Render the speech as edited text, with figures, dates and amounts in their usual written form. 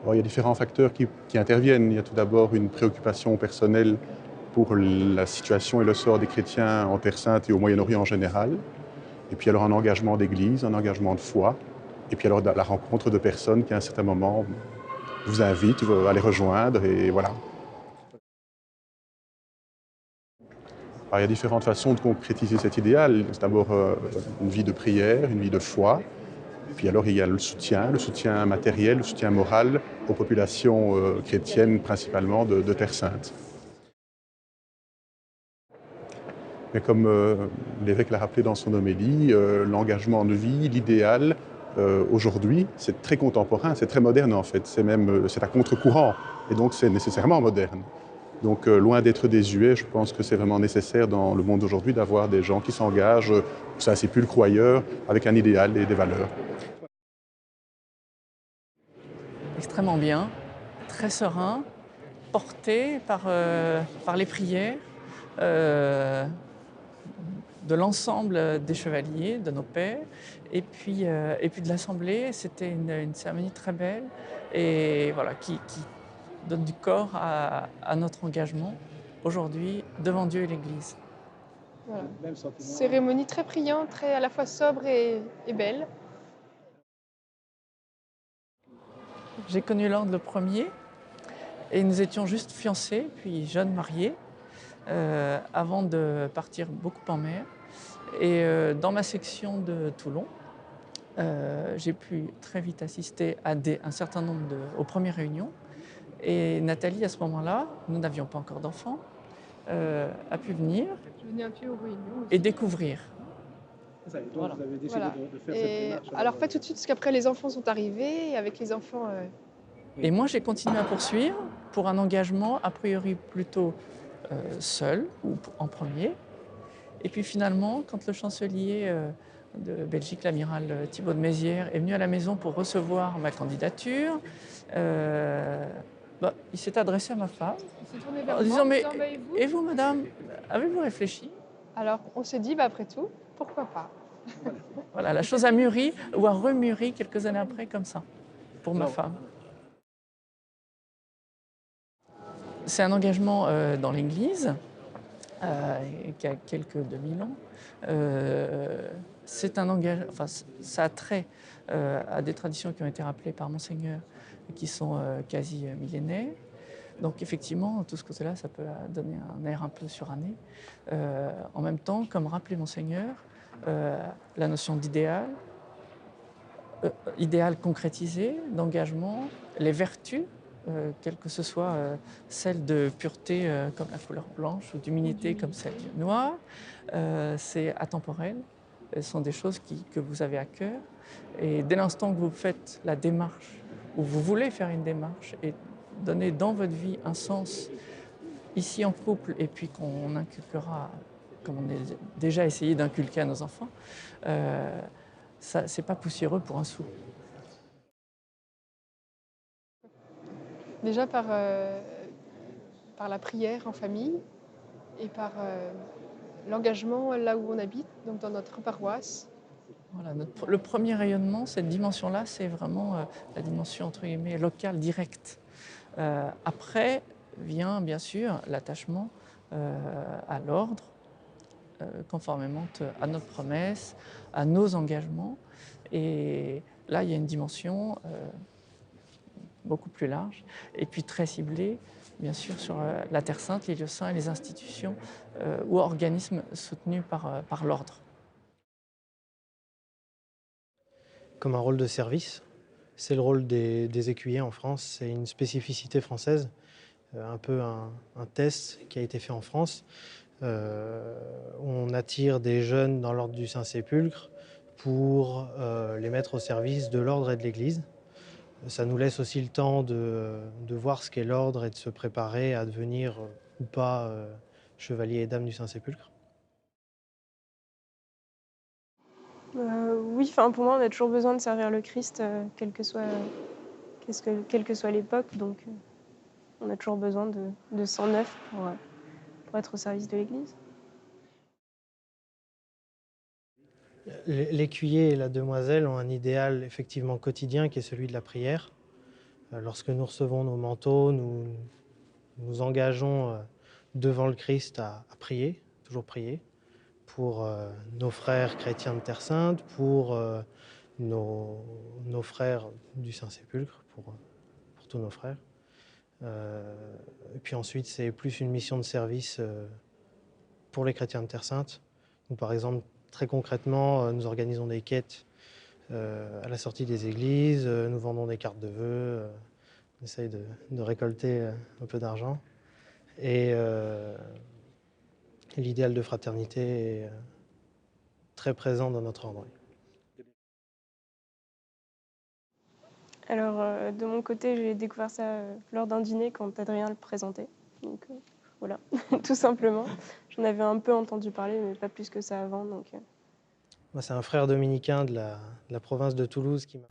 Alors, il y a différents facteurs qui interviennent. Il y a tout d'abord une préoccupation personnelle pour la situation et le sort des chrétiens en Terre Sainte et au Moyen-Orient en général. Et puis alors un engagement d'église, un engagement de foi. Et puis alors la rencontre de personnes qui à un certain moment vous invitent à les rejoindre et voilà. Alors, il y a différentes façons de concrétiser cet idéal. C'est d'abord une vie de prière, une vie de foi. Puis alors il y a le soutien matériel, le soutien moral aux populations chrétiennes principalement de Terre Sainte. Mais comme l'évêque l'a rappelé dans son homélie, l'engagement de vie, l'idéal, aujourd'hui, c'est très contemporain, c'est très moderne en fait. C'est à contre-courant et donc c'est nécessairement moderne. Donc loin d'être désuet, je pense que c'est vraiment nécessaire dans le monde d'aujourd'hui d'avoir des gens qui s'engagent au Saint-Sépulcre ou ailleurs avec un idéal et des valeurs. Extrêmement bien, très serein, porté par les prières de l'ensemble des chevaliers, de nos pères, et puis de l'Assemblée. C'était une cérémonie très belle et voilà, qui donne du corps à notre engagement aujourd'hui devant Dieu et l'Église. Voilà. Cérémonie très priante, très à la fois sobre et belle. J'ai connu l'ordre le premier et nous étions juste fiancés, puis jeunes mariés, avant de partir beaucoup en mer. Et dans ma section de Toulon, j'ai pu très vite assister à un certain nombre aux premières réunions. Et Nathalie, à ce moment-là, nous n'avions pas encore d'enfants, a pu venir Je venais un peu aux réunions aussi. et découvrir. Donc Voilà. vous avez décidé Voilà. de faire Et cette démarche. alors pas tout de suite, parce qu'après les enfants sont arrivés, et avec les enfants... Et moi, j'ai continué à poursuivre pour un engagement a priori plutôt seul ou en premier. Et puis finalement, quand le chancelier de Belgique, l'amiral Thibaut de Mézières, est venu à la maison pour recevoir ma candidature, il s'est adressé à ma femme Il s'est tourné vers en moi disant en mais disant, bah, et vous madame, avez-vous réfléchi? Alors on s'est dit, bah, après tout, pourquoi pas? Voilà, la chose a mûri ou a remûri quelques années après comme ça, pour ma femme. C'est un engagement dans l'Église qui a quelques 2000 ans. C'est un engagement, enfin, ça a trait à des traditions qui ont été rappelées par Monseigneur, qui sont quasi millénaires. Donc effectivement, tout ce côté-là, ça peut donner un air un peu suranné. En même temps, comme rappelait Monseigneur, la notion d'idéal, idéal concrétisé, d'engagement, les vertus, quelle que ce soit celle de pureté comme la couleur blanche ou d'humilité comme celle du noir, c'est atemporel. Ce sont des choses que vous avez à cœur. Et dès l'instant que vous faites la démarche, ou vous voulez faire une démarche et donner dans votre vie un sens, ici en couple, et puis qu'on inculquera, comme on a déjà essayé d'inculquer à nos enfants, c'est pas poussiéreux pour un sou. Déjà par la prière en famille et par l'engagement là où on habite, donc dans notre paroisse. Voilà, le premier rayonnement, cette dimension-là, c'est vraiment la dimension entre guillemets locale, directe. Après vient bien sûr l'attachement à l'ordre, conformément à notre promesse, à nos engagements. Et là, il y a une dimension beaucoup plus large et puis très ciblée, bien sûr, sur la Terre Sainte, les lieux saints et les institutions ou organismes soutenus par l'ordre. Comme un rôle de service. C'est le rôle des écuyers en France, c'est une spécificité française, un peu un test qui a été fait en France. On attire des jeunes dans l'ordre du Saint-Sépulcre pour les mettre au service de l'ordre et de l'Église. Ça nous laisse aussi le temps de voir ce qu'est l'ordre et de se préparer à devenir ou pas chevalier et dame du Saint-Sépulcre. Oui, pour moi, on a toujours besoin de servir le Christ, quelle que soit l'époque. Donc, on a toujours besoin de sang neuf pour être au service de l'Église. L'écuyer et la demoiselle ont un idéal effectivement quotidien qui est celui de la prière. Lorsque nous recevons nos manteaux, nous nous engageons devant le Christ à prier, toujours prier, pour nos frères chrétiens de Terre Sainte, pour nos frères du Saint-Sépulcre, pour tous nos frères. Et puis ensuite, c'est plus une mission de service pour les chrétiens de Terre Sainte. Donc, par exemple, très concrètement, nous organisons des quêtes à la sortie des églises, nous vendons des cartes de vœux, on essaye de récolter un peu d'argent. Et l'idéal de fraternité est très présent dans notre ordre. Alors, de mon côté, j'ai découvert ça lors d'un dîner quand Adrien le présentait. Donc voilà, tout simplement. J'en avais un peu entendu parler, mais pas plus que ça avant. Donc, Moi, c'est un frère dominicain de la province de Toulouse qui m'a...